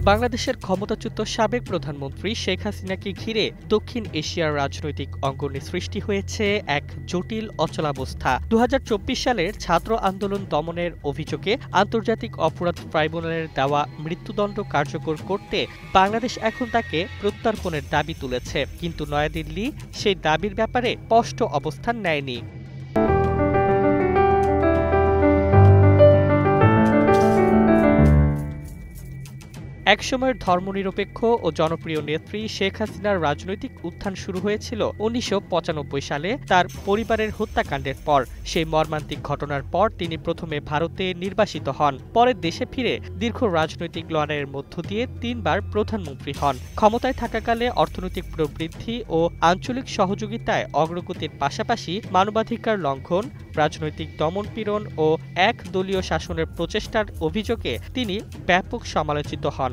বাংলাদেশের ক্ষমতাচ্যুত সাবেক প্রধানমন্ত্রী শেখ হাসিনাকে ঘিরে দক্ষিণ এশিয়ার রাজনৈতিক অঙ্গনে সৃষ্টি হয়েছে এক জটিল অচলাবস্থা। ২০২৪ সালের ছাত্র আন্দোলন দমনের অভিযোগে আন্তর্জাতিক অপরাধ ট্রাইব্যুনালের দেওয়া মৃত্যুদণ্ড কার্যকর করতে বাংলাদেশ এখন তাকে প্রত্যর্পণের দাবি তুলেছে, কিন্তু নয়াদিল্লি সেই দাবির ব্যাপারে স্পষ্ট অবস্থান নেয়নি। একসময়ের ধর্মনিরপেক্ষ ও জনপ্রিয় নেত্রী শেখ হাসিনার রাজনৈতিক উত্থান শুরু হয়েছিল ১৯৯৫ সালে তার পরিবারের হত্যাকাণ্ডের পর। সেই মর্মান্তিক ঘটনার পর তিনি প্রথমে ভারতে নির্বাসিত হন, পরে দেশে ফিরে দীর্ঘ রাজনৈতিক লড়াইয়ের মধ্য দিয়ে ৩ বার প্রধানমন্ত্রী হন। ক্ষমতায় থাকাকালে অর্থনৈতিক প্রবৃদ্ধি ও আঞ্চলিক সহযোগিতায় অগ্রগতির পাশাপাশি মানবাধিকার লঙ্ঘন, রাজনৈতিক দমনপীড়ন ও একদলীয় শাসনের প্রচেষ্টার অভিযোগে তিনি ব্যাপক সমালোচিত হন।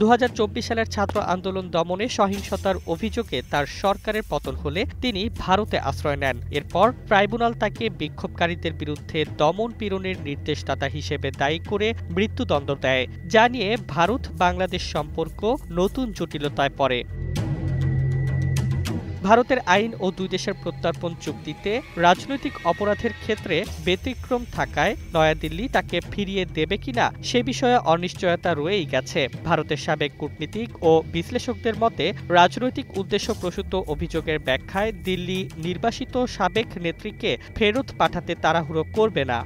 ২০২৪ সালের ছাত্র আন্দোলন দমনে সহিংসতার অভিযোগে তার সরকারের পতন হলে তিনি ভারতে আশ্রয় নেন। এরপর ট্রাইব্যুনাল তাকে বিক্ষোভকারীদের বিরুদ্ধে দমন পীড়নের নির্দেশদাতা হিসেবে দায়ী করে মৃত্যুদণ্ড দেয়, যা নিয়ে ভারত বাংলাদেশ সম্পর্ক নতুন জটিলতায় পড়ে। ভারতের আইন ও দুই দেশের প্রত্যর্পণ চুক্তিতে রাজনৈতিক অপরাধের ক্ষেত্রে ব্যতিক্রম থাকায় নয়াদিল্লি তাকে ফিরিয়ে দেবে কিনা সে বিষয়ে অনিশ্চয়তা রয়েই গেছে। ভারতের সাবেক কূটনীতিক ও বিশ্লেষকদের মতে, রাজনৈতিক উদ্দেশ্য প্রসূত অভিযোগের ব্যাখ্যায় দিল্লি নির্বাসিত সাবেক নেত্রীকে ফেরত পাঠাতে তাড়াহুড়ো করবে না।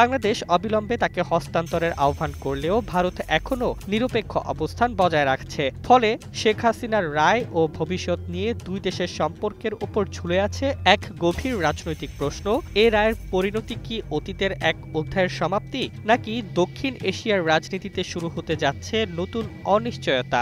বাংলাদেশ অবিলম্বে তাকে হস্তান্তরের আহ্বান করলেও ভারত এখনও নিরপেক্ষ অবস্থান বজায় রাখছে। ফলে শেখ হাসিনার রায় ও ভবিষ্যৎ নিয়ে দুই দেশের সম্পর্কের উপর ঝুলে আছে এক গভীর রাজনৈতিক প্রশ্ন। এ রায়ের পরিণতি কি অতীতের এক অধ্যায়ের সমাপ্তি, নাকি দক্ষিণ এশিয়ার রাজনীতিতে শুরু হতে যাচ্ছে নতুন অনিশ্চয়তা?